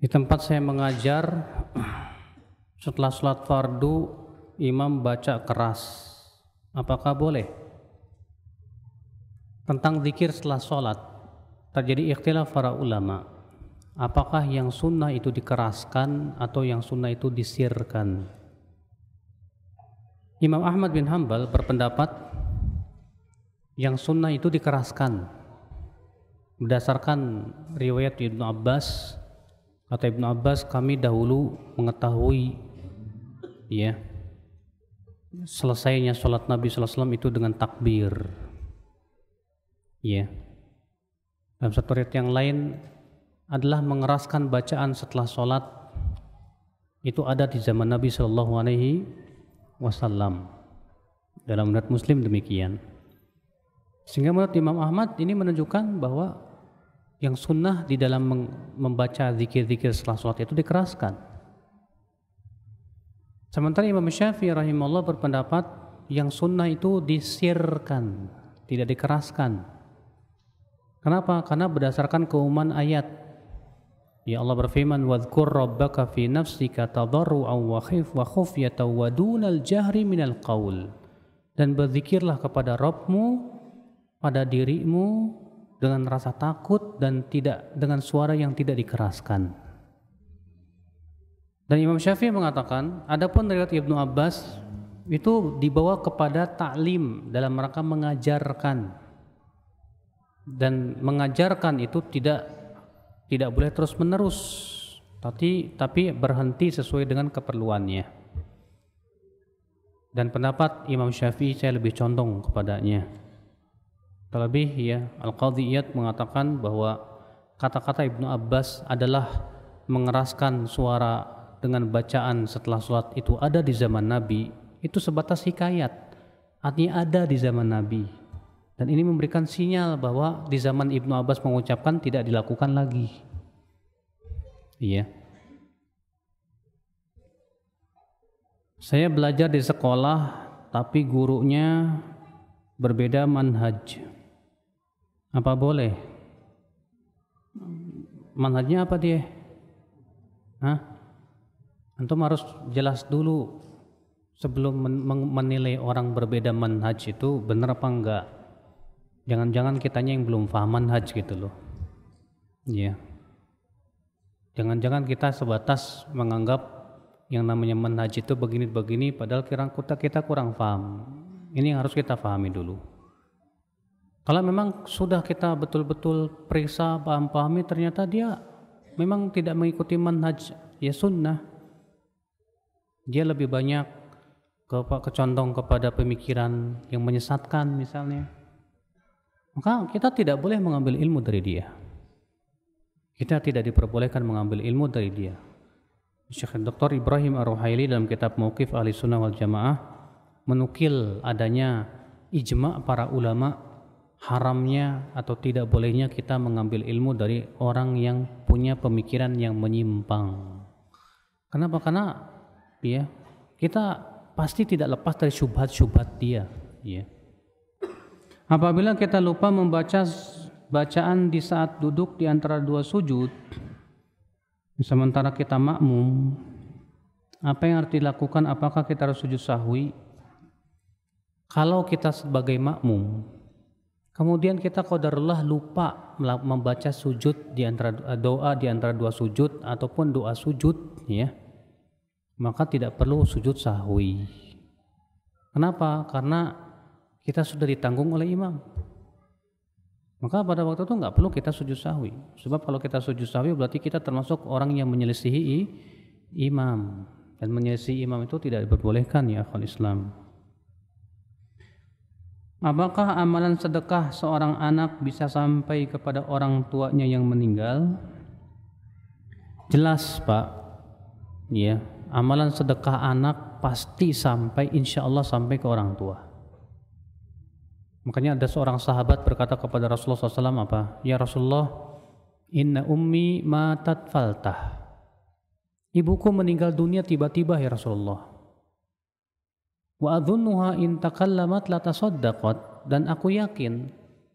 Di tempat saya mengajar, setelah sholat fardu, imam baca keras. Apakah boleh? Tentang zikir setelah sholat, terjadi ikhtilaf para ulama. Apakah yang sunnah itu dikeraskan atau yang sunnah itu disirkan? Imam Ahmad bin Hanbal berpendapat yang sunnah itu dikeraskan. Berdasarkan riwayat Ibnu Abbas, kata Ibnu Abbas, kami dahulu mengetahui selesainya sholat Nabi SAW itu dengan takbir. Dalam satu riwayat yang lain adalah mengeraskan bacaan setelah sholat, itu ada di zaman Nabi SAW. Dalam riwayat Muslim demikian. Sehingga menurut Imam Ahmad ini menunjukkan bahwa yang sunnah di dalam membaca zikir-zikir setelah sholat itu dikeraskan. Sementara Imam Syafi'i rahimahullah berpendapat yang sunnah itu disirkan, tidak dikeraskan. Kenapa? Karena berdasarkan keumuman ayat. Ya Allah berfirman, "Wadhkur rabbaka fi nafsika tadarru'an wa khufyatan wa dunal jahri minal qaul." Dan berzikirlah kepada Rabbmu pada dirimu dengan rasa takut dan tidak dengan suara yang tidak dikeraskan. Dan Imam Syafi'i mengatakan, adapun riwayat Ibnu Abbas itu dibawa kepada ta'lim dalam rangka mengajarkan. Dan mengajarkan itu tidak boleh terus-menerus, tapi berhenti sesuai dengan keperluannya. Dan pendapat Imam Syafi'i saya lebih condong kepadanya. Terlebih Al-Qadhi Iyad mengatakan bahwa kata-kata Ibnu Abbas adalah mengeraskan suara dengan bacaan setelah sholat itu ada di zaman Nabi, itu sebatas hikayat, artinya ada di zaman Nabi. Dan ini memberikan sinyal bahwa di zaman Ibnu Abbas mengucapkan tidak dilakukan lagi. Saya belajar di sekolah tapi gurunya berbeda manhaj. Apa boleh? Manhajnya apa dia? Antum harus jelas dulu sebelum menilai orang berbeda manhaj itu benar apa enggak. Jangan-jangan kitanya yang belum paham manhaj gitu loh. Jangan-jangan kita sebatas menganggap yang namanya manhaj itu begini-begini padahal kita kurang paham. Ini yang harus kita pahami dulu. Kalau memang sudah kita betul-betul periksa, pahami, ternyata dia memang tidak mengikuti manhaj sunnah, dia lebih banyak kecondong kepada pemikiran yang menyesatkan misalnya, maka kita tidak boleh mengambil ilmu dari dia. Kita tidak diperbolehkan mengambil ilmu dari dia. Syekh Dr. Ibrahim Ar-Ruhaili dalam kitab Mauqif Ahli Sunnah wal Jamaah menukil adanya ijma' para ulama haramnya atau tidak bolehnya kita mengambil ilmu dari orang yang punya pemikiran yang menyimpang. Kenapa? Karena kita pasti tidak lepas dari syubhat-syubhat dia. Apabila kita lupa membaca bacaan di saat duduk di antara dua sujud, sementara kita makmum, apa yang harus dilakukan? Apakah kita harus sujud sahwi? Kalau kita sebagai makmum kemudian kita qadarullah lupa membaca sujud di antara doa di antara dua sujud ataupun doa sujud, maka tidak perlu sujud sahwi. Kenapa? Karena kita sudah ditanggung oleh imam. Maka pada waktu itu nggak perlu kita sujud sahwi. Sebab kalau kita sujud sahwi berarti kita termasuk orang yang menyelisihi imam, dan menyelisihi imam itu tidak diperbolehkan ya akhwal Islam. Apakah amalan sedekah seorang anak bisa sampai kepada orang tuanya yang meninggal? Jelas Pak, amalan sedekah anak pasti sampai, insya Allah sampai ke orang tua. Makanya ada seorang sahabat berkata kepada Rasulullah SAW apa? Ya Rasulullah, inna ummi matat faltah. Ibuku meninggal dunia tiba-tiba ya Rasulullah. Wa adhunnuha in takallamat la tasaddaqat, dan aku yakin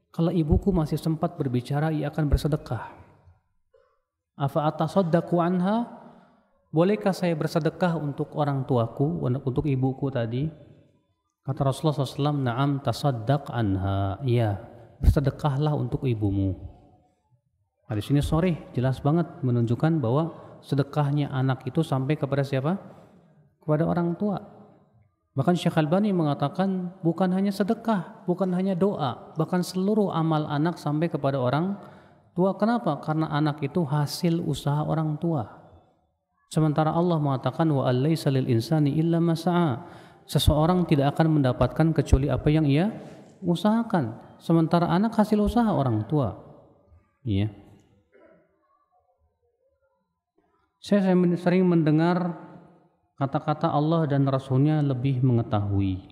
kalau ibuku masih sempat berbicara ia akan bersedekah. Afa atasaddaqu anha? Bolehkah saya bersedekah untuk orang tuaku, untuk ibuku tadi? Kata Rasulullah SAW, na'am tasaddaq anha. Iya, bersedekahlah untuk ibumu. Hadis ini sharih, jelas banget menunjukkan bahwa sedekahnya anak itu sampai kepada siapa? Kepada orang tua. Bahkan Syekh Albani mengatakan bukan hanya sedekah, bukan hanya doa, bahkan seluruh amal anak sampai kepada orang tua. Kenapa? Karena anak itu hasil usaha orang tua. Sementara Allah mengatakan wa allaisa lil insani illa ma sa'a. Seseorang tidak akan mendapatkan kecuali apa yang ia usahakan. Sementara anak hasil usaha orang tua. Iya. Saya sering mendengar kata-kata Allah dan Rasulnya lebih mengetahui.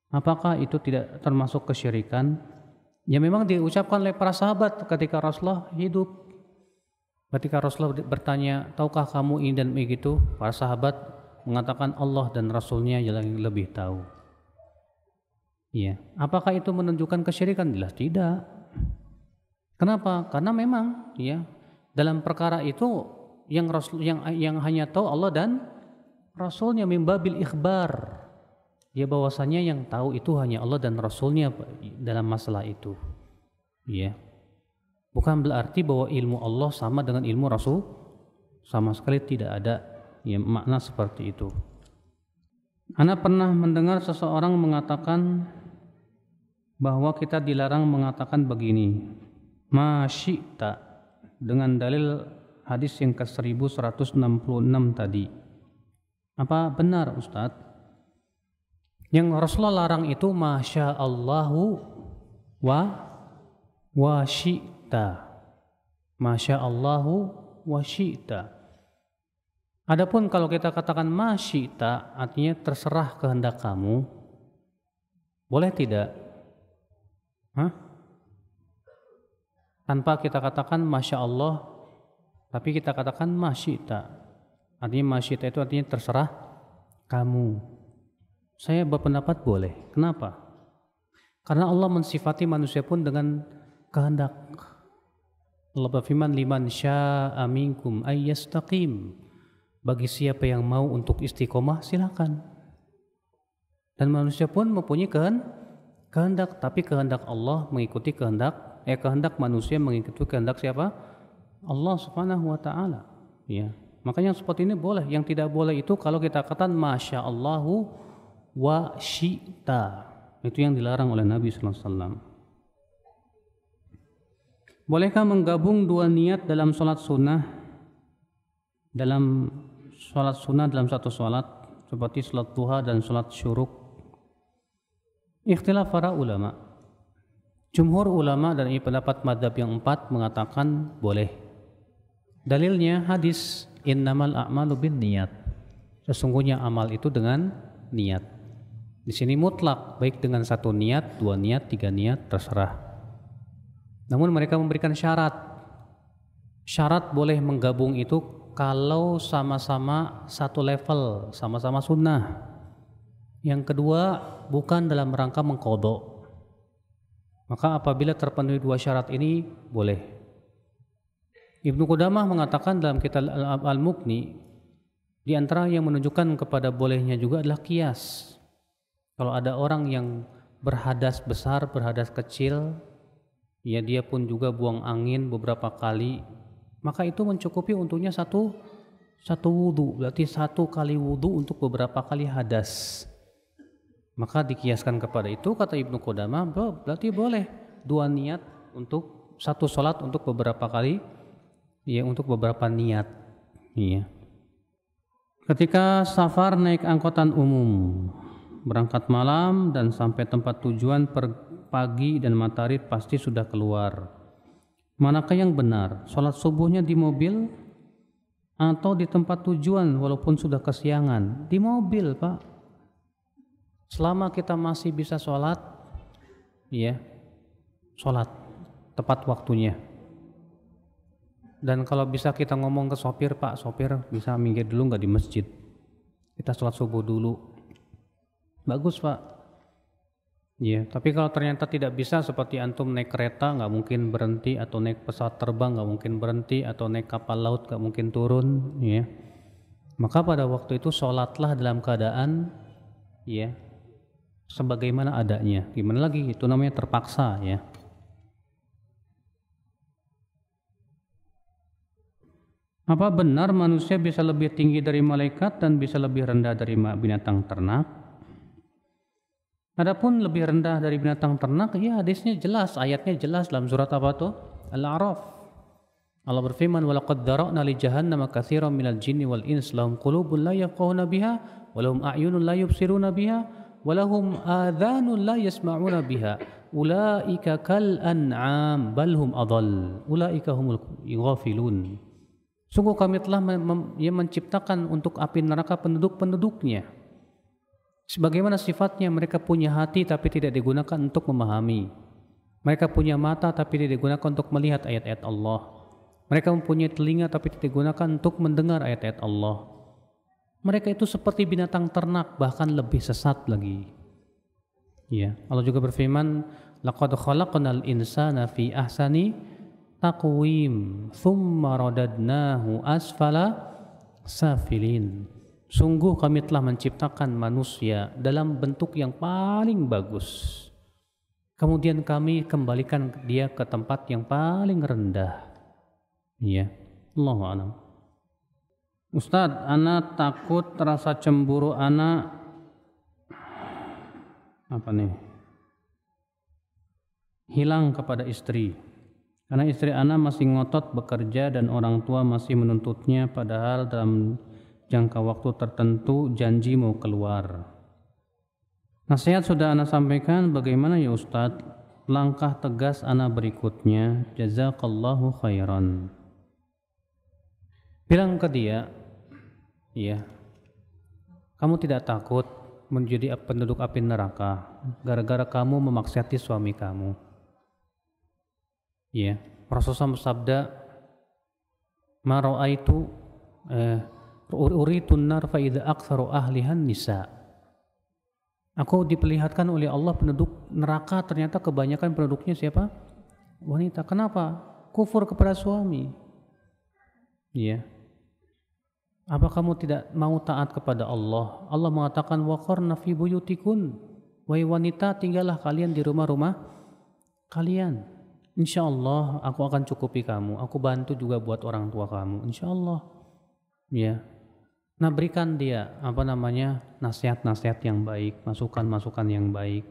Apakah itu tidak termasuk kesyirikan? Ya memang diucapkan oleh para sahabat ketika Rasulullah hidup. Ketika Rasulullah bertanya, tahukah kamu ini dan begitu? Para sahabat mengatakan Allah dan Rasulnya yang lebih tahu. Ya, apakah itu menunjukkan kesyirikan? Jelas tidak. Kenapa? Karena memang ya dalam perkara itu yang Rasul yang hanya tahu Allah dan Rasulnya, mimbabil ikhbar. Ya bahwasanya yang tahu itu hanya Allah dan Rasulnya dalam masalah itu. Ya. Bukan berarti bahwa ilmu Allah sama dengan ilmu Rasul, sama sekali tidak ada ya makna seperti itu. Ana pernah mendengar seseorang mengatakan bahwa kita dilarang mengatakan begini, masyita, dengan dalil hadis yang ke-1166 tadi. Apa benar Ustadz? Yang Rasulullah larang itu masya Allahu wa syi'ta. Masya Allahu wa syi'ta. Adapun kalau kita katakan masyita, artinya terserah kehendak kamu, boleh tidak? Tanpa kita katakan masya Allah, tapi kita katakan masyita. Artinya masyita itu artinya terserah kamu. Saya berpendapat boleh. Kenapa? Karena Allah mensifati manusia pun dengan kehendak. Allah berfirman, liman syaa minkum ayyastaqim. Bagi siapa yang mau untuk istiqomah silakan. Dan manusia pun mempunyai kehendak, tapi kehendak Allah mengikuti kehendak manusia mengikuti kehendak siapa? Allah Subhanahu wa taala. Ya. Makanya seperti ini boleh. Yang tidak boleh itu kalau kita katakan masya Allahu wa syi'ta. Itu yang dilarang oleh Nabi sallallahu alaihi wasallam. Bolehkah menggabung dua niat dalam salat sunnah? Dalam salat sunnah dalam satu salat seperti salat duha dan salat syuruk. Ikhtilaf para ulama. Jumhur ulama dan ini pendapat mazhab yang 4 mengatakan boleh. Dalilnya hadis innamal a'malu binniyat. Sesungguhnya amal itu dengan niat. Di sini mutlak, baik dengan satu niat, dua niat, tiga niat, terserah. Namun mereka memberikan syarat. Syarat boleh menggabung itu kalau sama-sama satu level, sama-sama sunnah. Yang kedua, bukan dalam rangka mengqadha. Maka apabila terpenuhi dua syarat ini, boleh. Ibnu Qudamah mengatakan dalam kitab Al-Mughni, di antara yang menunjukkan kepada bolehnya juga adalah qiyas. Kalau ada orang yang berhadas besar, berhadas kecil, ya dia pun juga buang angin beberapa kali, maka itu mencukupi untuknya satu wudu. Berarti satu kali wudu untuk beberapa kali hadas. Maka dikiaskan kepada itu, kata Ibnu Qudamah, berarti boleh dua niat untuk satu sholat untuk beberapa kali, ya untuk beberapa niat. Iya. Ketika safar naik angkutan umum, berangkat malam dan sampai tempat tujuan pagi dan matahari pasti sudah keluar. Manakah yang benar? Sholat subuhnya di mobil atau di tempat tujuan walaupun sudah kesiangan? Di mobil, Pak. Selama kita masih bisa sholat, ya, sholat tepat waktunya. Dan kalau bisa kita ngomong ke sopir, Pak, sopir bisa minggir dulu nggak di masjid? Kita sholat subuh dulu. Bagus, Pak. Ya, tapi kalau ternyata tidak bisa seperti antum naik kereta nggak mungkin berhenti, atau naik pesawat terbang nggak mungkin berhenti, atau naik kapal laut nggak mungkin turun, ya. Maka pada waktu itu sholatlah dalam keadaan, ya, sebagaimana adanya. Gimana lagi? Itu namanya terpaksa, ya. Apa benar manusia bisa lebih tinggi dari malaikat dan bisa lebih rendah dari binatang ternak? Adapun lebih rendah dari binatang ternak, ya hadisnya jelas, ayatnya jelas dalam surat apa tuh? Al-A'raf. Allah berfirman, "Walaqad dzara'na li jahannama katsiran minal jinni wal ins lahum qulubun la yafqahuna biha wa lahum a'yunun la yubsiruna biha wa lahum adhanun la yasma'una biha ulaika kal an'am bal hum adall ulaika humul ghafilun." Sungguh kami telah menciptakan untuk api neraka penduduk-penduduknya. Sebagaimana sifatnya, mereka punya hati tapi tidak digunakan untuk memahami. Mereka punya mata tapi tidak digunakan untuk melihat ayat-ayat Allah. Mereka mempunyai telinga tapi tidak digunakan untuk mendengar ayat-ayat Allah. Mereka itu seperti binatang ternak, bahkan lebih sesat lagi. Ya, Allah juga berfirman, "Laqad khalaqnal insana fi ahsani taqwim thumma radadnahu asfala safilin." Sungguh kami telah menciptakan manusia dalam bentuk yang paling bagus, kemudian kami kembalikan dia ke tempat yang paling rendah. Ya, Allahu a'lam. Ustadz, ana takut rasa cemburu ana hilang kepada istri. Karena istri ana masih ngotot bekerja dan orang tua masih menuntutnya, padahal dalam jangka waktu tertentu janji mau keluar. Nasihat sudah ana sampaikan, bagaimana ya Ustadz? Langkah tegas ana berikutnya, jazakallahu khairan. Bilang ke dia, ya, kamu tidak takut menjadi penduduk api neraka gara-gara kamu memaksiati suami kamu. Ya, Rasulullah bersabda, "Ma ra'aitu uritun nar fa idza aktsaru ahlihan nisa." Aku diperlihatkan oleh Allah penduduk neraka, ternyata kebanyakan penduduknya siapa? Wanita. Kenapa? Kufur kepada suami. Ya. Apa kamu tidak mau taat kepada Allah? Allah mengatakan, "Waqarna fi buyutikun." Wahai wanita, tinggallah kalian di rumah-rumah kalian. Insya Allah aku akan cukupi kamu. Aku bantu juga buat orang tua kamu. Insya Allah. Ya. Nah, berikan dia nasihat-nasihat yang baik, masukan-masukan yang baik.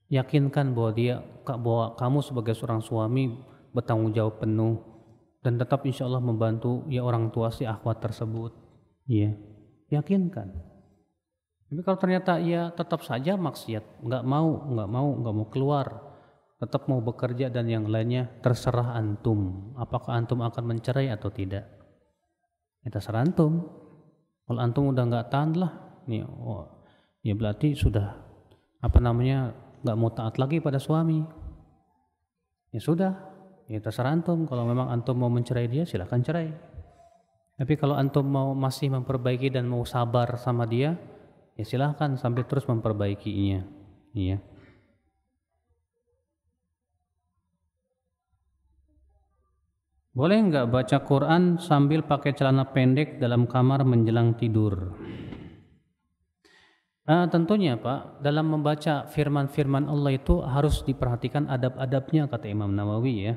Yakinkan bahwa kamu sebagai seorang suami bertanggung jawab penuh dan tetap insya Allah membantu ya orang tua si akhwat tersebut. Ya, yakinkan. Tapi kalau ternyata ia tetap saja maksiat, nggak mau keluar, tetap mau bekerja dan yang lainnya, terserah antum. Apakah antum akan mencerai atau tidak? Ya, terserah antum. Kalau antum udah nggak tahan lah, nih, ya berarti sudah nggak mau taat lagi pada suami. Ya sudah, ya terserah antum. Kalau memang antum mau mencerai dia, silakan cerai. Tapi kalau antum mau masih memperbaiki dan mau sabar sama dia, ya silakan sampai terus memperbaikinya. Iya. Boleh nggak baca Quran sambil pakai celana pendek dalam kamar menjelang tidur? Tentunya Pak, dalam membaca firman-firman Allah itu harus diperhatikan adab-adabnya, kata Imam Nawawi, ya.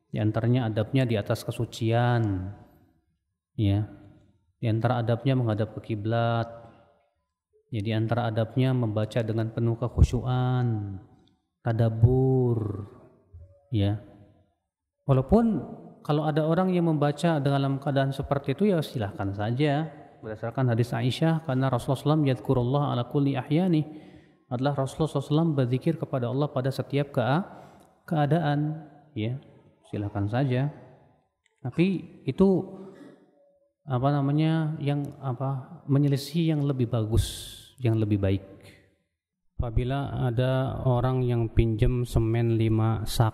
Di antaranya adabnya di atas kesucian, ya. Di antara adabnya menghadap ke kiblat. Ya, di antara adabnya membaca dengan penuh kekhusyuan, tadabbur, ya. Walaupun kalau ada orang yang membaca dalam keadaan seperti itu, ya silahkan saja. Berdasarkan hadis Aisyah, karena Rasulullah SAW yadhkurullah ala kulli ahyani, adalah Rasulullah SAW berzikir kepada Allah pada setiap keadaan. Ya, silahkan saja. Tapi itu menyelisih yang lebih bagus, yang lebih baik. Apabila ada orang yang pinjam semen 5 sak,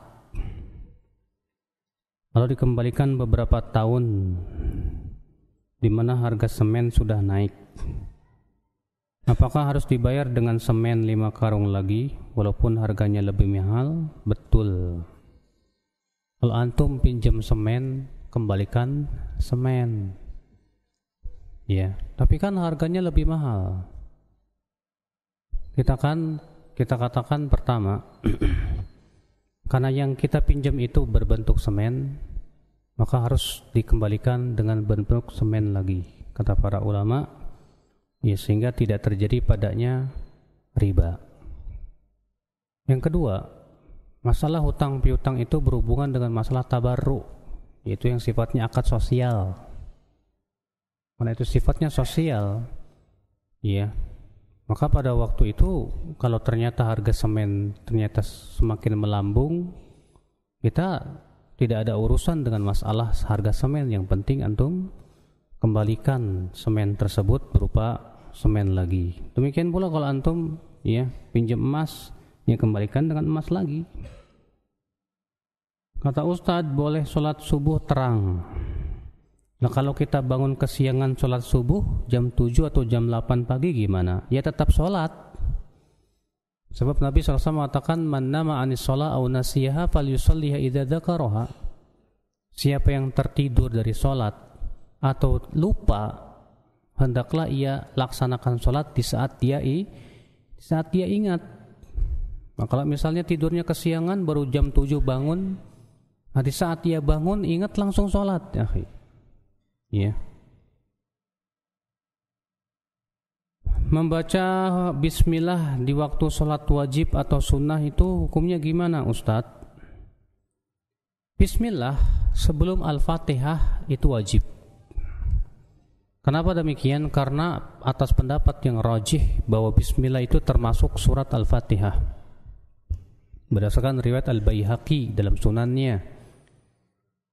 lalu dikembalikan beberapa tahun di mana harga semen sudah naik, Apakah harus dibayar dengan semen 5 karung lagi walaupun harganya lebih mahal? Betul. Kalau antum pinjam semen, kembalikan semen. Ya, tapi kan harganya lebih mahal. Kita katakan pertama, karena yang kita pinjam itu berbentuk semen, maka harus dikembalikan dengan bentuk semen lagi, kata para ulama, ya, sehingga tidak terjadi padanya riba. Yang kedua, masalah hutang piutang itu berhubungan dengan masalah tabarru, yaitu yang sifatnya akad sosial. Karena itu sifatnya sosial, ya, maka pada waktu itu kalau ternyata harga semen ternyata semakin melambung, kita tidak ada urusan dengan masalah harga semen. Yang penting antum kembalikan semen tersebut berupa semen lagi. Demikian pula kalau antum, ya, pinjam emas, ya, kembalikan dengan emas lagi. Kata Ustadz, boleh sholat subuh terang. Nah, kalau kita bangun kesiangan sholat subuh jam 7 atau jam 8 pagi gimana? Ya tetap sholat. Sebab Nabi SAW mengatakan, man nama anis sholat au nasiyaha falyusalliha idza dzakaraha. Siapa yang tertidur dari sholat atau lupa, hendaklah ia laksanakan sholat di saat dia ingat. Nah, kalau misalnya tidurnya kesiangan baru jam 7 bangun, nah di saat dia bangun ingat langsung sholat, ya. Membaca bismillah di waktu sholat wajib atau sunnah itu hukumnya gimana, Ustadz? Bismillah sebelum Al-Fatihah itu wajib. Kenapa demikian? Karena atas pendapat yang rajih bahwa bismillah itu termasuk surat Al-Fatihah, berdasarkan riwayat Al-Baihaqi dalam sunannya,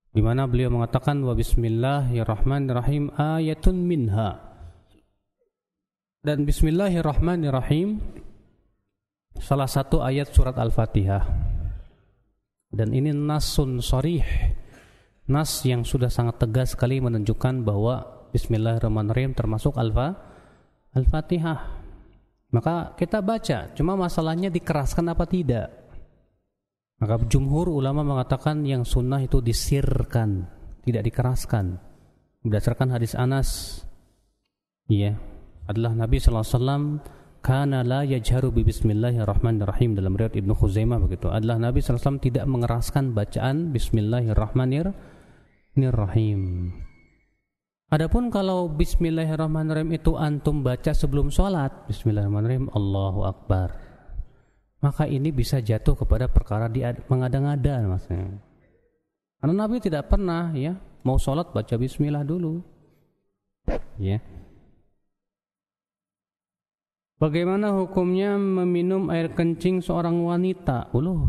di mana beliau mengatakan wa bismillahirrahmanirrahim ayatun minha. Dan bismillahirrahmanirrahim salah satu ayat surat Al-Fatihah. Dan ini nasun sharih, nas yang sudah sangat tegas sekali menunjukkan bahwa bismillahirrahmanirrahim termasuk Al-Fatihah. Maka kita baca, cuma masalahnya dikeraskan apa tidak. Maka jumhur ulama mengatakan yang sunnah itu disirkan, tidak dikeraskan. Berdasarkan hadis Anas, iya, adalah Nabi SAW kana la yajharu bi bismillahirrahmanirrahim, dalam riwayat Ibnu Khuzaimah begitu. Adalah Nabi SAW tidak mengeraskan bacaan bismillahirrahmanirrahim. Adapun kalau bismillahirrahmanirrahim itu antum baca sebelum sholat, bismillahirrahmanirrahim, Allahu Akbar, maka ini bisa jatuh kepada perkara mengada-ngada, maksudnya. Karena Nabi tidak pernah, ya, mau sholat baca bismillah dulu, ya. Bagaimana hukumnya meminum air kencing seorang wanita? Mau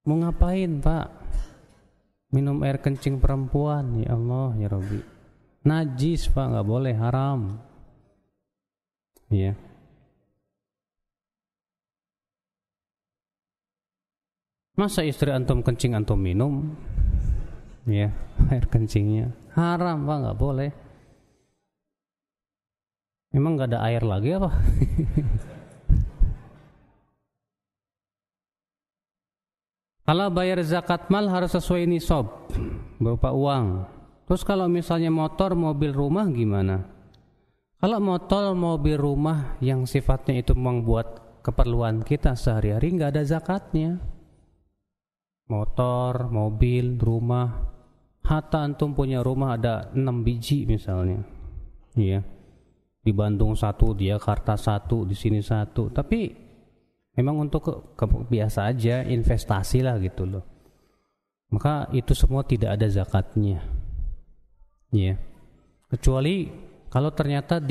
ngapain, Pak? Minum air kencing perempuan? Ya Allah, ya Rabbi, najis, Pak, nggak boleh, haram, ya. Masa istri antum kencing antum minum, ya, air kencingnya? Haram, Pak, nggak boleh. Emang nggak ada air lagi apa? Kalau bayar zakat mal harus sesuai nisab berupa uang. Terus kalau misalnya motor, mobil, rumah gimana? Kalau motor, mobil, rumah yang sifatnya itu membuat keperluan kita sehari-hari, nggak ada zakatnya. Motor, mobil, rumah, hatta antum punya rumah ada 6 biji misalnya, iya, di Bandung 1, di Jakarta 1, di sini 1, tapi memang untuk biasa aja, investasi lah gitu loh, maka itu semua tidak ada zakatnya, iya, kecuali kalau ternyata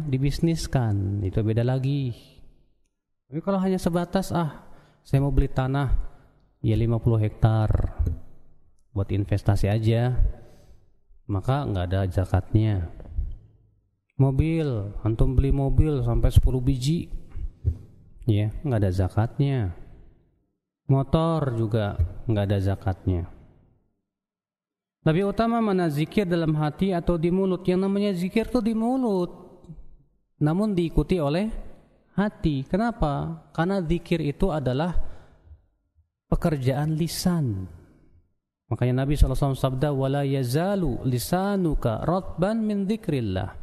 dibisniskan, itu beda lagi. Tapi kalau hanya sebatas saya mau beli tanah, ya 50 hektar buat investasi aja, maka nggak ada zakatnya. Mobil, antum beli mobil sampai 10 biji, ya nggak ada zakatnya. Motor juga nggak ada zakatnya. Lebih utama mana zikir dalam hati atau di mulut? Yang namanya zikir itu di mulut, namun diikuti oleh hati. Kenapa? Karena zikir itu adalah pekerjaan lisan. Makanya Nabi SAW sabda, wala yazalu lisanuka ratban min dzikrillah.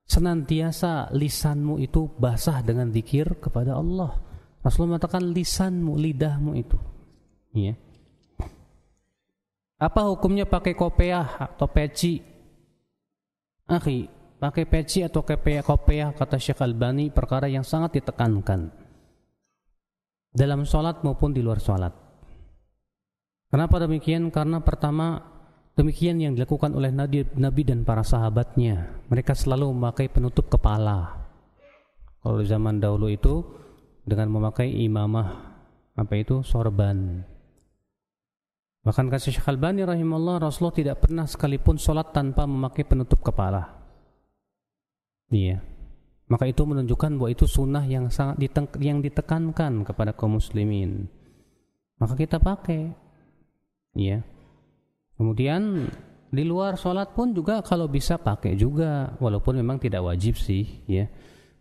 Senantiasa lisanmu itu basah dengan zikir kepada Allah. Rasulullah mengatakan lisanmu, lidahmu itu. Ya. Apa hukumnya pakai kopiah atau peci? Akhi, pakai peci atau kopiah kata Syekh Albani perkara yang sangat ditekankan dalam sholat maupun di luar sholat. Kenapa demikian? Karena pertama, demikian yang dilakukan oleh Nabi dan para sahabatnya. Mereka selalu memakai penutup kepala. Kalau di zaman dahulu itu dengan memakai imamah, apa itu? Sorban. Bahkan kata Syekh Albani rahimahullah, Rasulullah tidak pernah sekalipun sholat tanpa memakai penutup kepala. Iya. Maka itu menunjukkan bahwa itu sunnah yang sangat ditekankan kepada kaum muslimin. Maka kita pakai. Iya. Kemudian di luar sholat pun juga kalau bisa pakai juga, walaupun memang tidak wajib sih. Ya.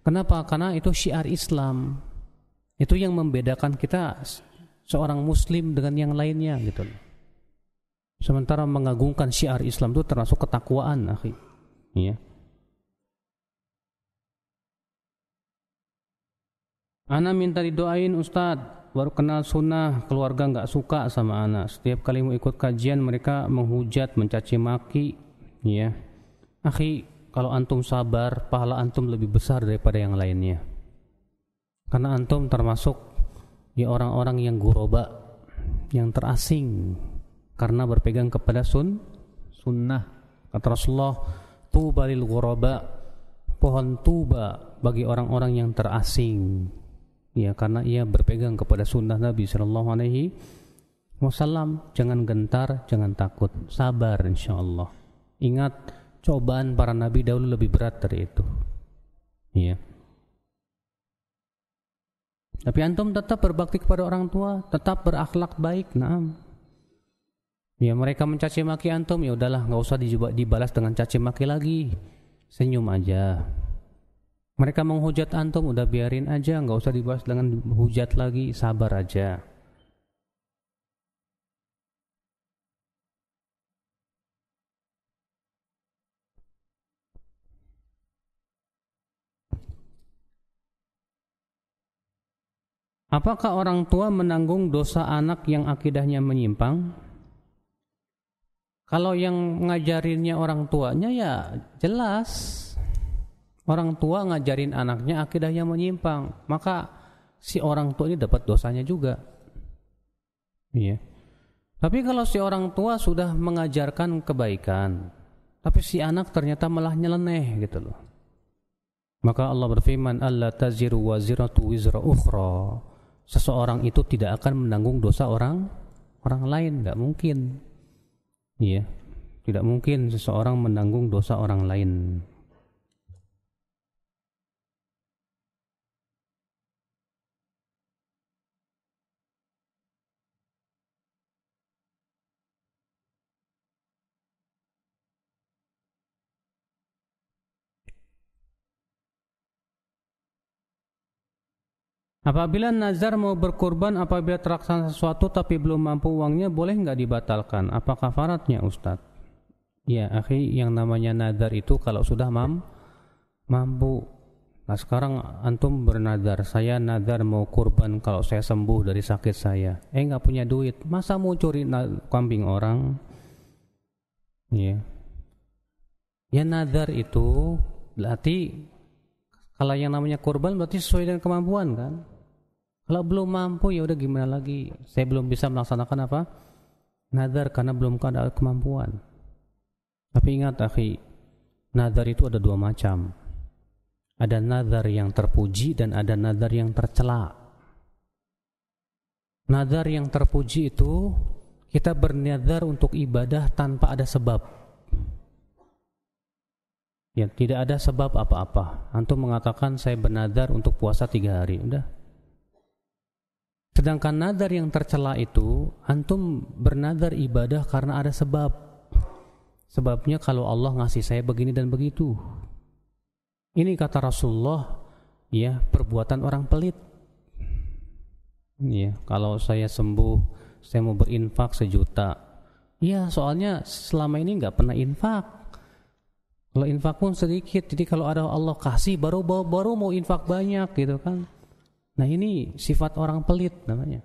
Kenapa? Karena itu syiar Islam. Itu yang membedakan kita seorang muslim dengan yang lainnya gitu. Sementara mengagungkan syiar Islam itu termasuk ketakwaan, akhi. Ya. Ana minta didoain Ustadz, baru kenal sunnah, keluarga nggak suka sama ana. Setiap kali mau ikut kajian mereka menghujat, mencaci maki. Ya. Akhi, kalau antum sabar, pahala antum lebih besar daripada yang lainnya. Karena antum termasuk ya orang-orang yang guroba, yang terasing karena berpegang kepada sunnah. Kata Rasulullah, tuba lil ghuraba, pohon tuba bagi orang-orang yang terasing. Ya, karena ia berpegang kepada sunnah Nabi sallallahu alaihi wasallam. Jangan gentar, jangan takut, sabar insyaallah. Ingat, cobaan para nabi dahulu lebih berat dari itu. Ya. Tapi antum tetap berbakti kepada orang tua, tetap berakhlak baik. Naam. Ya, mereka mencaci maki antum, ya udahlah, nggak usah dibalas dengan caci maki lagi, senyum aja. Mereka menghujat antum, udah biarin aja, nggak usah dibalas dengan hujat lagi, sabar aja. Apakah orang tua menanggung dosa anak yang akidahnya menyimpang? Kalau yang ngajarinnya orang tuanya ya jelas orang tua ngajarin anaknya akidahnya menyimpang, maka si orang tua ini dapat dosanya juga. Iya. Tapi kalau si orang tua sudah mengajarkan kebaikan, tapi si anak ternyata malah nyeleneh gitu loh. Maka Allah berfirman, alla taziru waziratu wizra ukhra. Seseorang itu tidak akan menanggung dosa orang lain, enggak mungkin. Iya, tidak mungkin seseorang menanggung dosa orang lain. Apabila nazar mau berkurban apabila terlaksana sesuatu tapi belum mampu uangnya, boleh nggak dibatalkan? Apa kafaratnya Ustadz? Ya akhi, yang namanya nazar itu kalau sudah mampu. Nah sekarang antum bernazar, saya nazar mau kurban kalau saya sembuh dari sakit saya. Nggak punya duit, masa mau curi kambing orang? Ya, ya nazar itu berarti kalau yang namanya kurban berarti sesuai dengan kemampuan kan? Kalau belum mampu ya udah gimana lagi? Saya belum bisa melaksanakan apa? Nazar karena belum ada kemampuan. Tapi ingat akhi, nazar itu ada dua macam. Ada nazar yang terpuji dan ada nazar yang tercela. Nazar yang terpuji itu kita bernazar untuk ibadah tanpa ada sebab. Ya, tidak ada sebab apa-apa. Antum mengatakan saya bernazar untuk puasa 3 hari, udah. Sedangkan nazar yang tercela itu, antum bernazar ibadah karena ada sebab. Sebabnya kalau Allah ngasih saya begini dan begitu. Ini kata Rasulullah, ya, perbuatan orang pelit. Ya, kalau saya sembuh, saya mau berinfak 1 juta. Ya, soalnya selama ini nggak pernah infak. Kalau infak pun sedikit. Jadi kalau ada Allah kasih, baru mau infak banyak gitu kan. Nah, ini sifat orang pelit namanya.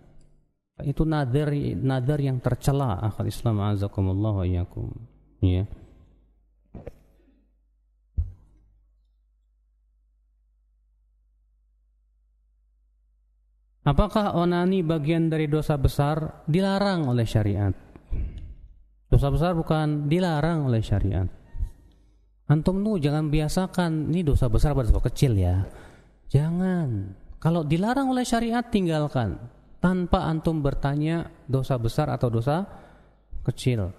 Itu nadar yang tercela. Akhul Islam azakumullah wa iyyakum. Ya. Apakah onani bagian dari dosa besar? Dilarang oleh syariat. Dosa besar bukan, dilarang oleh syariat. Antum tuh jangan biasakan ini dosa besar pada dosa kecil ya. Jangan. Kalau dilarang oleh syariat, tinggalkan tanpa antum bertanya dosa besar atau dosa kecil.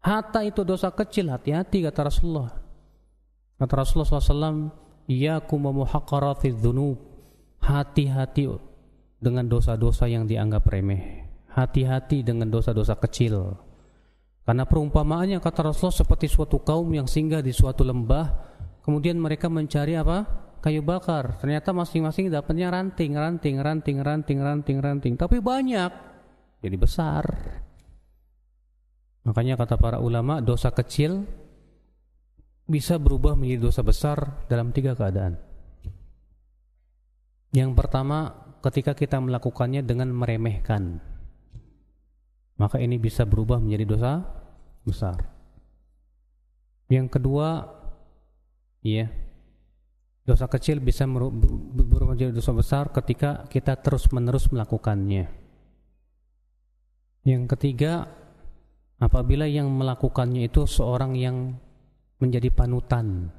Hatta itu dosa kecil, hati-hati kata Rasulullah. Kata Rasulullah SAW, iyyakum wa muhaqqaratidz dzunub. Hati-hati dengan dosa-dosa yang dianggap remeh. Hati-hati dengan dosa-dosa kecil. Karena perumpamaannya kata Rasulullah seperti suatu kaum yang singgah di suatu lembah, kemudian mereka mencari apa? Kayu bakar. Ternyata masing-masing dapatnya ranting, tapi banyak, jadi besar. Makanya kata para ulama, dosa kecil bisa berubah menjadi dosa besar dalam 3 keadaan. Yang pertama, ketika kita melakukannya dengan meremehkan, maka ini bisa berubah menjadi dosa besar. Yang kedua, ya, dosa kecil bisa berubah menjadi dosa besar ketika kita terus-menerus melakukannya. Yang ketiga, apabila yang melakukannya itu seorang yang menjadi panutan,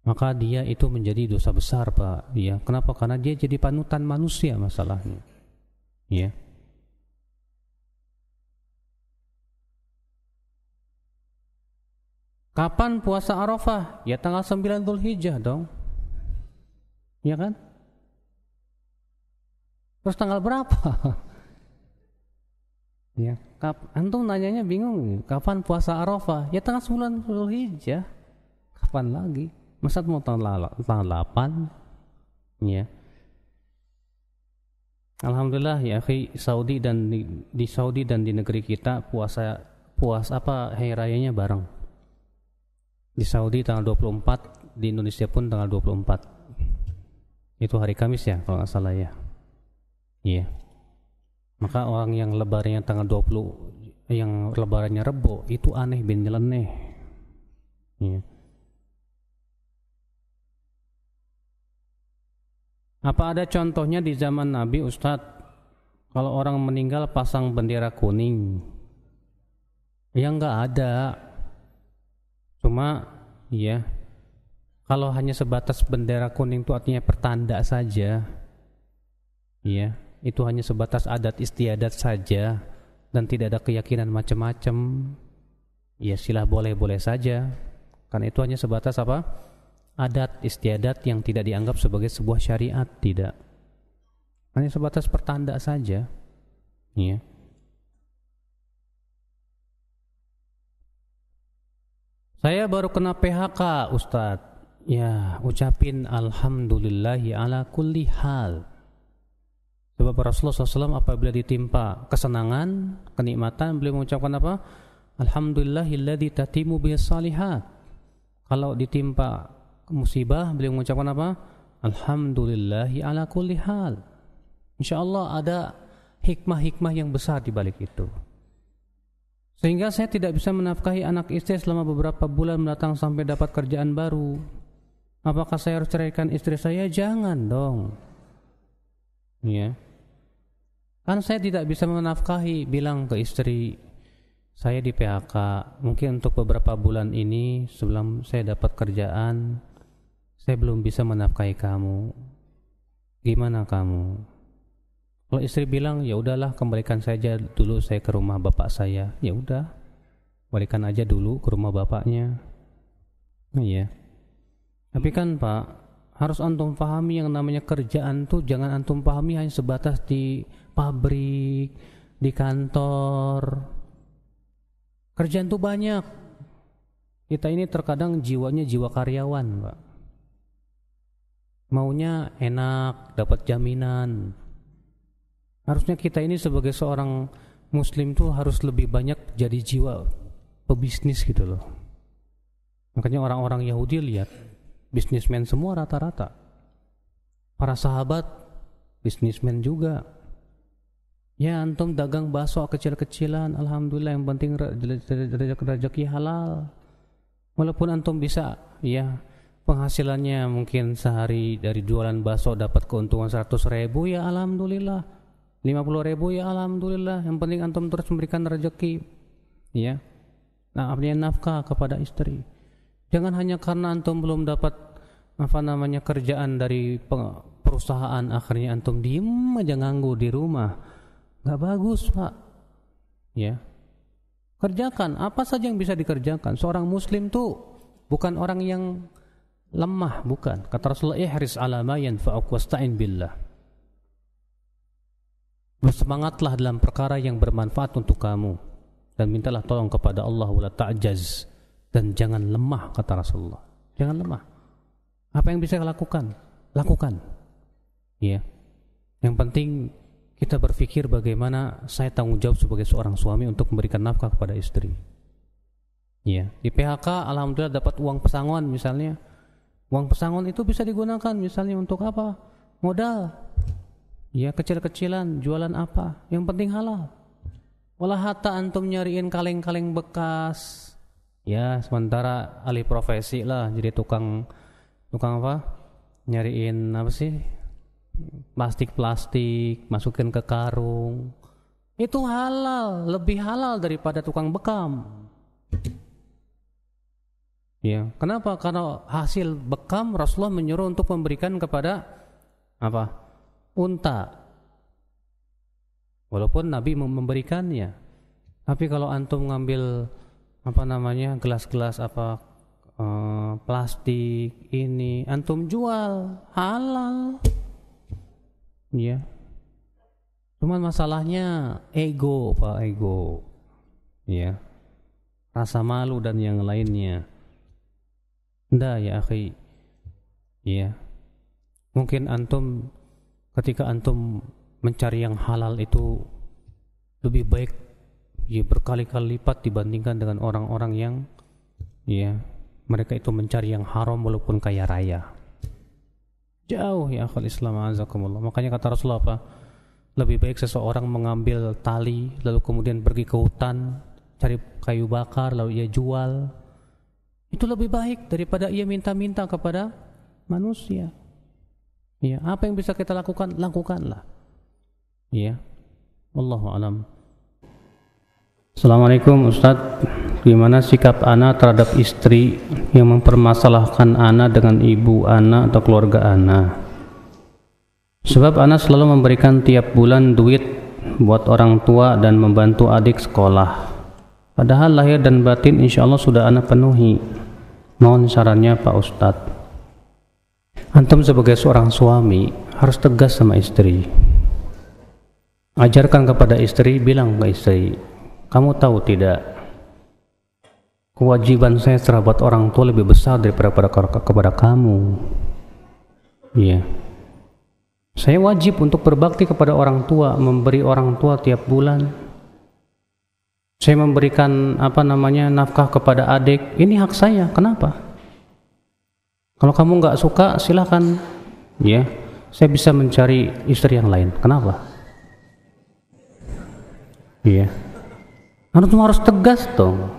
maka dia itu menjadi dosa besar, Pak. Ya, kenapa? Karena dia jadi panutan manusia masalahnya. Ya. Kapan puasa Arafah? Ya tanggal 9 Dzulhijjah dong. Ya kan? Terus tanggal berapa? Ya, antum nanyanya bingung. Kapan puasa Arafah? Ya tanggal 9 Dzulhijjah. Kapan lagi? Masa mau tanggal 8? Ya. Alhamdulillah ya, Saudi dan di Saudi dan di negeri kita puasa apa hari rayanya bareng. Di Saudi tanggal 24, di Indonesia pun tanggal 24. Itu hari Kamis ya kalau nggak salah ya. Iya. Maka orang yang lebarannya tanggal 20, yang lebarannya Rebo, itu aneh bin nyeleneh. Iya. Apa ada contohnya di zaman Nabi, Ustadz? Kalau orang meninggal pasang bendera kuning? Ya nggak ada. Cuma ya, kalau hanya sebatas bendera kuning itu artinya pertanda saja. Ya, itu hanya sebatas adat istiadat saja dan tidak ada keyakinan macam-macam. Ya silah boleh-boleh saja. Karena itu hanya sebatas apa? Adat istiadat yang tidak dianggap sebagai sebuah syariat, tidak. Hanya sebatas pertanda saja. Ya. Saya baru kena PHK, Ustadz. Ya, ucapin alhamdulillahi ala kulli hal. Sebab Rasulullah SAW apabila ditimpa kesenangan, kenikmatan, beliau mengucapkan apa? Alhamdulillahilladzi tatimu bihis salihat. Kalau ditimpa musibah, beliau mengucapkan apa? Alhamdulillahi ala kulli hal. InsyaAllah ada hikmah-hikmah yang besar di balik itu. Sehingga saya tidak bisa menafkahi anak istri selama beberapa bulan mendatang sampai dapat kerjaan baru. Apakah saya harus ceraikan istri saya? Jangan dong. Ya. Kan saya tidak bisa menafkahi, bilang ke istri, saya di PHK, mungkin untuk beberapa bulan ini sebelum saya dapat kerjaan, saya belum bisa menafkahi kamu. Gimana kamu? Kalau istri bilang, ya udahlah, kembalikan saja dulu saya ke rumah bapak saya. Ya udah, balikan aja dulu ke rumah bapaknya. Nah, ya. Tapi kan Pak, harus antum pahami yang namanya kerjaan tuh jangan antum pahami hanya sebatas di pabrik, di kantor. Kerjaan tuh banyak. Kita ini terkadang jiwanya jiwa karyawan, Pak. Maunya enak, dapat jaminan. Harusnya kita ini sebagai seorang muslim tuh harus lebih banyak jadi jiwa pebisnis gitu loh. Makanya orang-orang Yahudi lihat, bisnismen semua rata-rata. Para sahabat bisnismen juga. Ya antum dagang bakso kecil-kecilan, alhamdulillah, yang penting rezeki halal. Walaupun antum bisa ya penghasilannya mungkin sehari dari jualan bakso dapat keuntungan 100.000, ya alhamdulillah. 50.000, ya alhamdulillah. Yang penting antum terus memberikan rezeki, ya. Nah, artinya nafkah kepada istri. Jangan hanya karena antum belum dapat kerjaan dari perusahaan, akhirnya antum diem aja nganggur di rumah. Gak bagus, Pak. Ya. Kerjakan apa saja yang bisa dikerjakan. Seorang muslim tuh bukan orang yang lemah, bukan. Kata Rasulullah, ihris ala ma yanfa'uk wasta'in billah. Bersemangatlah dalam perkara yang bermanfaat untuk kamu dan mintalah tolong kepada Allah, wala ta'jaz, dan jangan lemah, kata Rasulullah. Jangan lemah. Apa yang bisa lakukan? Lakukan. Ya. Yang penting kita berpikir bagaimana saya tanggung jawab sebagai seorang suami untuk memberikan nafkah kepada istri. Ya, di PHK alhamdulillah dapat uang pesangon misalnya. Uang pesangon itu bisa digunakan misalnya untuk apa? Modal. Ya, kecil-kecilan, jualan apa? Yang penting halal. Walah hatta antum nyariin kaleng-kaleng bekas. Ya, sementara alih profesi lah jadi tukang apa? Nyariin apa sih? Plastik, masukin ke karung. Itu halal, lebih halal daripada tukang bekam. Ya, kenapa? Karena hasil bekam Rasulullah menyuruh untuk memberikan kepada apa? Unta. Walaupun Nabi memberikannya. Tapi kalau antum ngambil gelas-gelas plastik ini antum jual, halal. Ya. Cuman masalahnya ego, Pak, ego. Ya. Rasa malu dan yang lainnya. Ndak ya, akhi. Ya. Mungkin antum ketika antum mencari yang halal itu lebih baik ya berkali-kali lipat dibandingkan dengan orang-orang yang ya mereka itu mencari yang haram walaupun kaya raya. Jauh ya akhul Islam azakumullah. Makanya kata Rasulullah apa? Lebih baik seseorang mengambil tali lalu kemudian pergi ke hutan cari kayu bakar lalu ia jual. Itu lebih baik daripada ia minta-minta kepada manusia. Ya, apa yang bisa kita lakukan, lakukanlah. Ya. Wallahu alam. Assalamualaikum Ustaz. Gimana sikap ana terhadap istri yang mempermasalahkan ana dengan ibu ana atau keluarga ana? Sebab ana selalu memberikan tiap bulan duit buat orang tua dan membantu adik sekolah. Padahal lahir dan batin insya Allah sudah ana penuhi. Mohon sarannya Pak Ustadz. Antum sebagai seorang suami harus tegas sama istri. Ajarkan kepada istri, bilang ke istri, kamu tahu tidak, kewajiban saya terhadap orang tua lebih besar daripada kepada kamu. Iya. Saya wajib untuk berbakti kepada orang tua, memberi orang tua tiap bulan. Saya memberikan nafkah kepada adik. Ini hak saya. Kenapa? Kalau kamu nggak suka, silakan. Ya, saya bisa mencari istri yang lain. Kenapa? Iya. Harus tegas dong.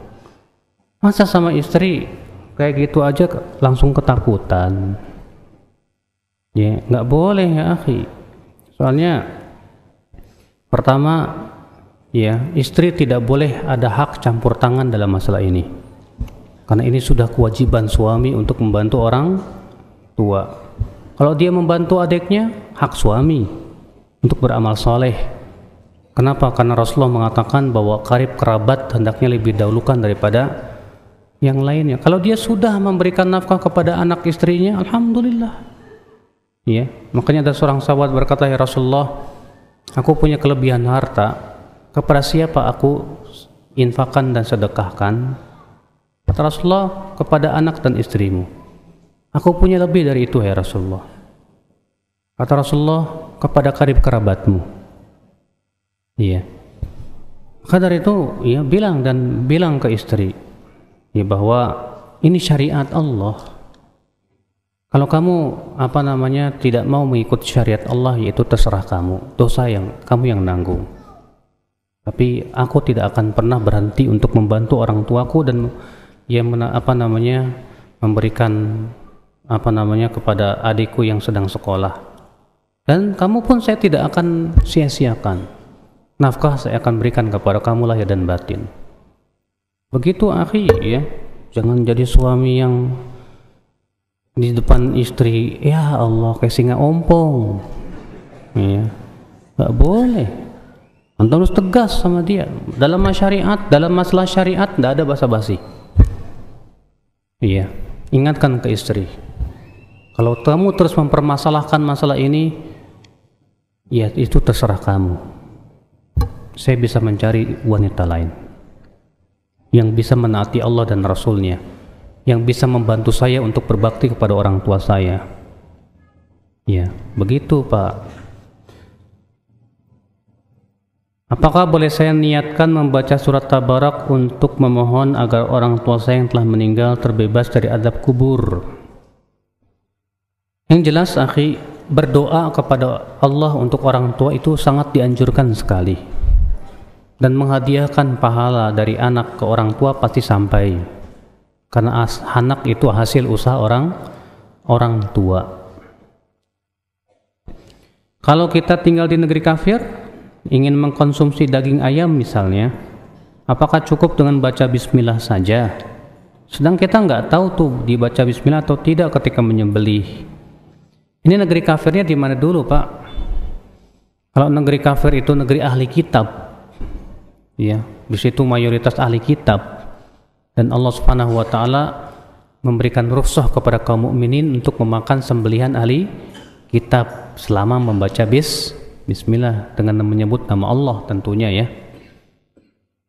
Masa sama istri kayak gitu aja langsung ketakutan? Ya, nggak boleh ya akhi. Soalnya pertama, ya, istri tidak boleh ada hak campur tangan dalam masalah ini. Karena ini sudah kewajiban suami untuk membantu orang tua. Kalau dia membantu adiknya, hak suami untuk beramal soleh. Kenapa? Karena Rasulullah mengatakan bahwa karib kerabat hendaknya lebih dahulukan daripada yang lainnya. Kalau dia sudah memberikan nafkah kepada anak istrinya, alhamdulillah. Ya, makanya ada seorang sahabat berkata, ya Rasulullah, aku punya kelebihan harta. Kepada siapa aku infakkan dan sedekahkan. Kata Rasulullah kepada anak dan istrimu, aku punya lebih dari itu ya Rasulullah. Kata Rasulullah kepada karib kerabatmu. Iya. Maka dari itu ya bilang ke istri ya bahwa ini syariat Allah. Kalau kamu tidak mau mengikut syariat Allah, yaitu terserah kamu, dosa yang kamu yang nanggung. Tapi aku tidak akan pernah berhenti untuk membantu orang tuaku dan memberikan kepada adikku yang sedang sekolah. Dan kamu pun saya tidak akan sia-siakan. Nafkah saya akan berikan kepada kamu lahir dan batin. Begitu akhi ya. Jangan jadi suami yang di depan istri, ya Allah kayak singa ompong. Ya. Gak boleh. Antum harus tegas sama dia. Dalam masalah syariat tidak ada basa-basi. Iya, ingatkan ke istri. Kalau kamu terus mempermasalahkan masalah ini, ya itu terserah kamu. Saya bisa mencari wanita lain yang bisa menaati Allah dan Rasulnya, yang bisa membantu saya untuk berbakti kepada orang tua saya. Ya, begitu Pak. Apakah boleh saya niatkan membaca surat Tabarak untuk memohon agar orang tua saya yang telah meninggal terbebas dari azab kubur? Yang jelas akhi, berdoa kepada Allah untuk orang tua itu sangat dianjurkan sekali. Dan menghadiahkan pahala dari anak ke orang tua pasti sampai. Karena anak itu hasil usaha orang tua. Kalau kita tinggal di negeri kafir, ingin mengkonsumsi daging ayam misalnya, apakah cukup dengan baca bismillah saja? Sedang kita nggak tahu tuh dibaca bismillah atau tidak ketika menyembelih. Ini negeri kafirnya di mana dulu Pak? Kalau negeri kafir itu negeri ahli kitab, ya, di situ mayoritas ahli kitab, dan Allah Subhanahu wa taala memberikan rukhsah kepada kaum mukminin untuk memakan sembelihan ahli kitab selama membaca bismillah dengan menyebut nama Allah tentunya ya.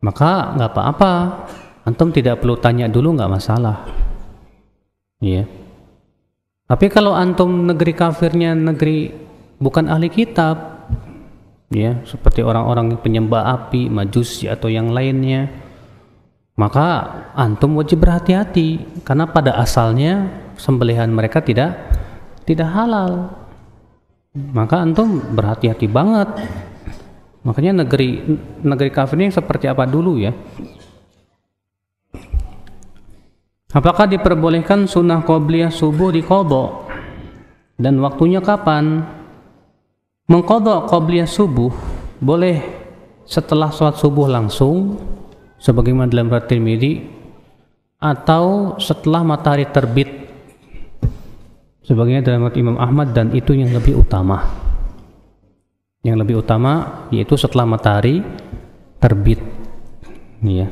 Maka nggak apa-apa, antum tidak perlu tanya dulu, nggak masalah. Ya. Tapi kalau antum negeri kafirnya negeri bukan ahli kitab, ya, seperti orang-orang penyembah api, majusi atau yang lainnya, maka antum wajib berhati-hati karena pada asalnya sembelihan mereka tidak halal. Maka antum berhati-hati banget. Makanya negeri kafir ini seperti apa dulu ya? Apakah diperbolehkan sunnah qobliyah subuh diqadha? Dan waktunya kapan? Mengqadha qobliyah subuh boleh setelah sholat subuh langsung, sebagaimana dalam riwayat Tirmidzi, atau setelah matahari terbit, sebagaimana dalam riwayat Imam Ahmad, dan itu yang lebih utama. Yang lebih utama yaitu setelah matahari terbit. Ya.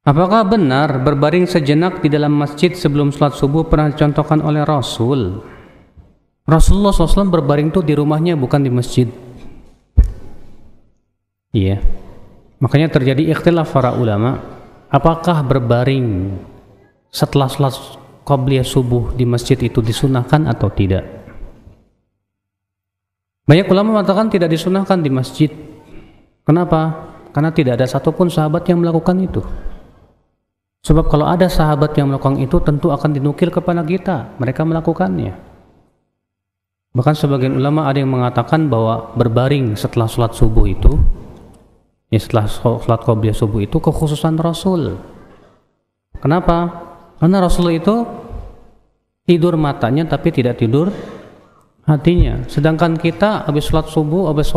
Apakah benar berbaring sejenak di dalam masjid sebelum sholat subuh pernah dicontohkan oleh Rasul? Rasulullah SAW berbaring itu di rumahnya, bukan di masjid. Iya. Makanya terjadi ikhtilaf para ulama, apakah berbaring setelah sholat qobliyah subuh di masjid itu disunahkan atau tidak? Banyak ulama mengatakan tidak disunahkan di masjid. Kenapa? Karena tidak ada satupun sahabat yang melakukan itu. Sebab kalau ada sahabat yang melakukan itu, tentu akan dinukil kepada kita, mereka melakukannya. Bahkan sebagian ulama ada yang mengatakan bahwa berbaring setelah sholat subuh itu, ya setelah sholat qobliyah subuh itu kekhususan Rasul. Kenapa? Karena Rasul itu tidur matanya tapi tidak tidur hatinya. Sedangkan kita habis sholat subuh, habis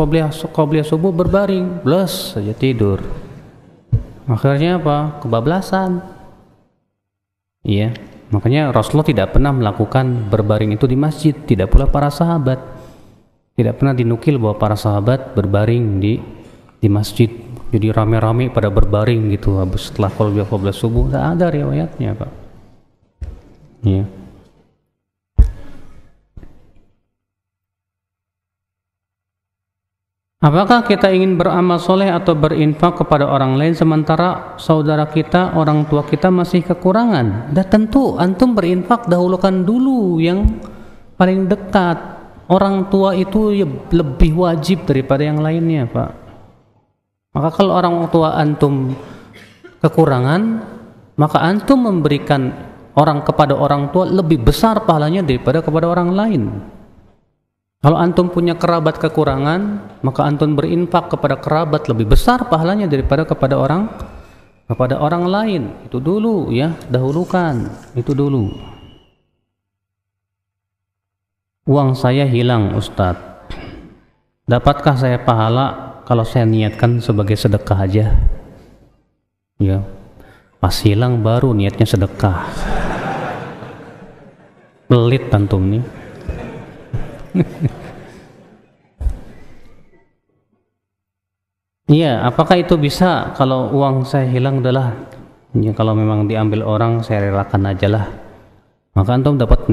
qobliyah subuh berbaring, blas saja tidur. Akhirnya apa? Kebablasan. Iya, makanya Rasulullah tidak pernah melakukan berbaring itu di masjid, tidak pula para sahabat. Tidak pernah dinukil bahwa para sahabat berbaring di masjid. Jadi rame-rame pada berbaring gitu habis setelah qobliyah subuh. Tidak ada riwayatnya, Pak. Iya. Apakah kita ingin beramal soleh atau berinfak kepada orang lain sementara saudara kita, orang tua kita masih kekurangan? Dan tentu antum berinfak dahulukan dulu yang paling dekat. Orang tua itu ya lebih wajib daripada yang lainnya, Pak. Maka kalau orang tua antum kekurangan, maka antum memberikan kepada orang tua lebih besar pahalanya daripada kepada orang lain. Kalau antum punya kerabat kekurangan, maka antum berinfak kepada kerabat lebih besar pahalanya daripada kepada orang lain. Itu dulu ya, dahulukan. Itu dulu. Uang saya hilang, Ustadz. Dapatkah saya pahala kalau saya niatkan sebagai sedekah aja? Ya. Pas hilang baru niatnya sedekah. Pelit antum nih. Iya, apakah itu bisa kalau uang saya hilang adalah ya, kalau memang diambil orang saya relakan aja lah, maka antum dapat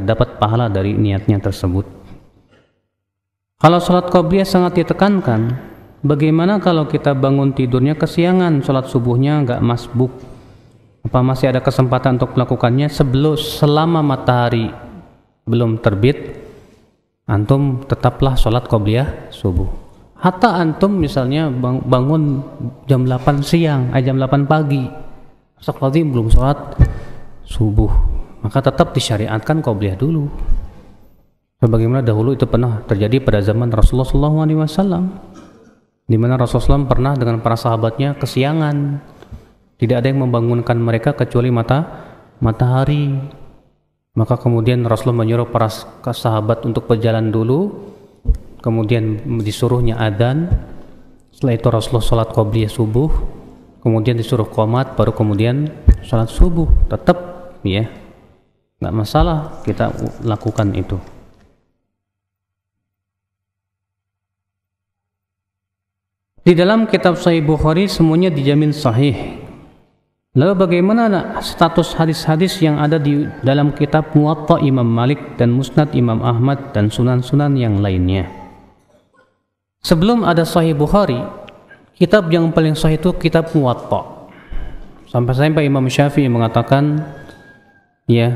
dapat pahala dari niatnya tersebut. Kalau sholat qobliyah sangat ditekankan, bagaimana kalau kita bangun tidurnya kesiangan, sholat subuhnya nggak masbuk? Apa masih ada kesempatan untuk melakukannya selama matahari belum terbit? Antum tetaplah sholat qobliyah subuh. Hatta antum misalnya bangun jam 8 siang, jam 8 pagi, astagfirullahaladzim belum sholat subuh, maka tetap disyariatkan qobliyah dulu. Sebagaimana dahulu itu pernah terjadi pada zaman Rasulullah SAW, di mana Rasulullah SAW pernah dengan para sahabatnya kesiangan, tidak ada yang membangunkan mereka kecuali matahari. Maka kemudian Rasulullah menyuruh para sahabat untuk berjalan dulu, kemudian disuruhnya adzan. Setelah itu Rasulullah sholat qobliyah subuh, kemudian disuruh qomat, baru kemudian sholat subuh. Tetap ya, nggak masalah kita lakukan itu. Di dalam kitab Sahih Bukhari semuanya dijamin sahih. Lalu bagaimana status hadis-hadis yang ada di dalam kitab Muwatta Imam Malik dan Musnad Imam Ahmad dan sunan-sunan yang lainnya? Sebelum ada Sahih Bukhari, kitab yang paling sahih itu kitab Muwatta. Sampai-sampai Imam Syafi'i mengatakan, ya,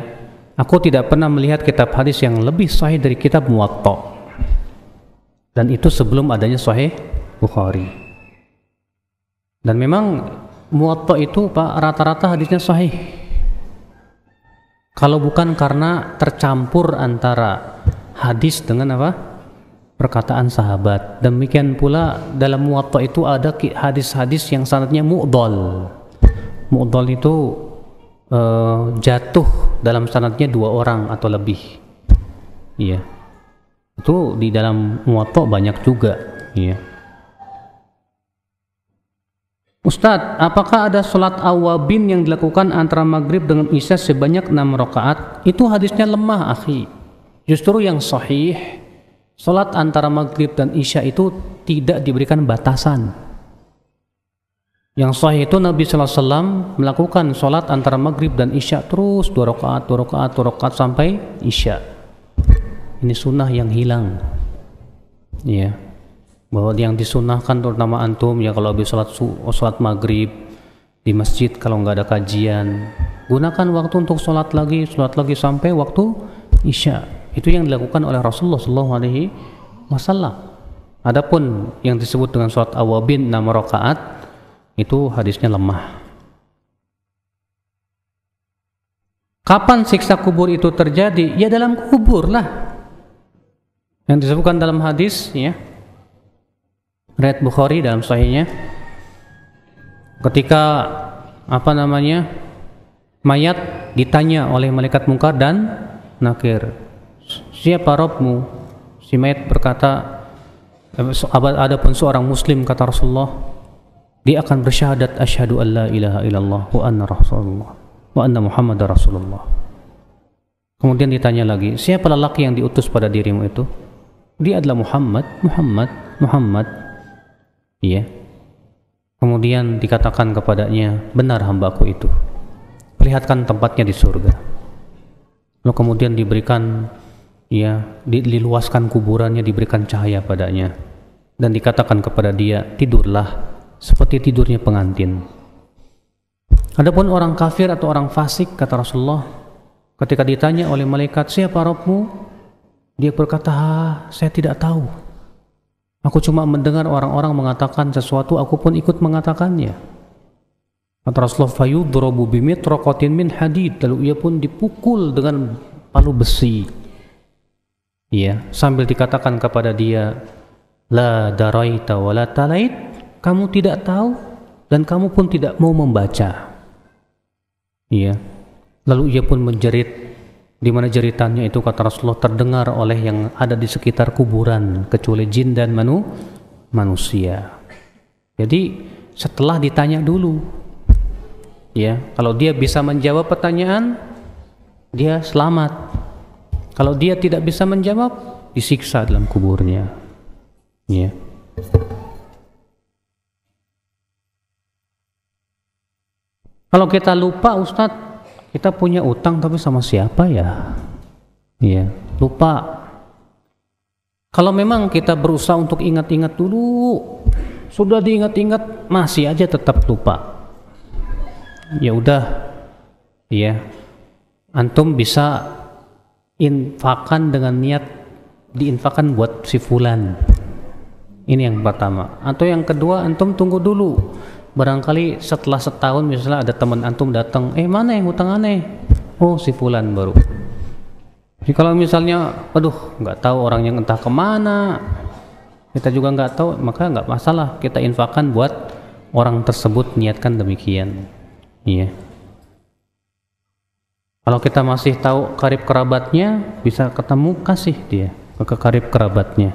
aku tidak pernah melihat kitab hadis yang lebih sahih dari kitab Muwatta. Dan itu sebelum adanya Sahih Bukhari. Dan memang Muwatta itu Pak rata-rata hadisnya sahih. Kalau bukan karena tercampur antara hadis dengan apa? Perkataan sahabat. Demikian pula dalam Muwatta itu ada hadis-hadis yang sanadnya mu'dhal. Mu'dhal itu jatuh dalam sanadnya 2 orang atau lebih. Iya. Itu di dalam Muwatta banyak juga, iya. Ustadz, apakah ada sholat awabin yang dilakukan antara maghrib dengan isya sebanyak 6 rakaat? Itu hadisnya lemah, akhi. Justru yang sahih, sholat antara maghrib dan isya itu tidak diberikan batasan. Yang sahih itu Nabi SAW melakukan sholat antara maghrib dan isya terus 2 rakaat, 2 rakaat, 2 rakaat sampai isya. Ini sunnah yang hilang. Iya. Bahwa yang disunahkan terutama antum ya kalau habis sholat maghrib di masjid, kalau nggak ada kajian, gunakan waktu untuk sholat lagi sampai waktu isya. Itu yang dilakukan oleh Rasulullah SAW. Adapun yang disebut dengan sholat awabin 6 rakaat itu hadisnya lemah. Kapan siksa kubur itu terjadi? Ya dalam kubur lah. Yang disebutkan dalam hadis ya, riwayat Bukhari dalam sahihnya, ketika mayat ditanya oleh malaikat Munkar dan Nakir, siapa Rabbmu? Si mayat berkata, adapun seorang muslim, kata Rasulullah, dia akan bersyahadat asyhadu an la ilaha illallah wa anna rasulullah wa anna muhammadar rasulullah. Kemudian ditanya lagi, siapa lelaki yang diutus pada dirimu itu? Dia adalah Muhammad. Iya. Kemudian dikatakan kepadanya, benar hambaku itu, perlihatkan tempatnya di surga. Lalu kemudian diberikan, ya, diluaskan kuburannya, diberikan cahaya padanya. dan dikatakan kepada dia, tidurlah seperti tidurnya pengantin. Adapun orang kafir atau orang fasik, kata Rasulullah, ketika ditanya oleh malaikat, siapa Rabbmu? Dia berkata, saya tidak tahu. Aku cuma mendengar orang-orang mengatakan sesuatu, aku pun ikut mengatakannya. Kata Rasulullah, fayudrabu bimitraqatin min hadid, lalu ia pun dipukul dengan palu besi. Ya, sambil dikatakan kepada dia, la daraita wa la talait, kamu tidak tahu dan kamu pun tidak mau membaca. Ya, lalu ia pun menjerit, di mana jeritannya itu, kata Rasulullah, terdengar oleh yang ada di sekitar kuburan kecuali jin dan manusia. Jadi setelah ditanya dulu, ya, kalau dia bisa menjawab pertanyaan, dia selamat. Kalau dia tidak bisa menjawab, disiksa dalam kuburnya. Ya. Kalau kita lupa, Ustadz, kita punya utang tapi sama siapa ya? Ya, lupa. Kalau memang kita berusaha untuk ingat-ingat dulu, sudah diingat-ingat masih aja tetap lupa. Ya udah, ya, antum bisa infakkan dengan niat diinfakkan buat si fulan. Ini yang pertama. Atau yang kedua, antum tunggu dulu. Barangkali setelah setahun misalnya ada teman antum datang, mana yang hutang aneh? Oh, si fulan baru. Jadi kalau misalnya, aduh, nggak tahu orang yang entah kemana, kita juga nggak tahu, maka nggak masalah kita infakkan buat orang tersebut, niatkan demikian. Iya. Kalau kita masih tahu karib kerabatnya, bisa ketemu, kasih dia ke karib kerabatnya.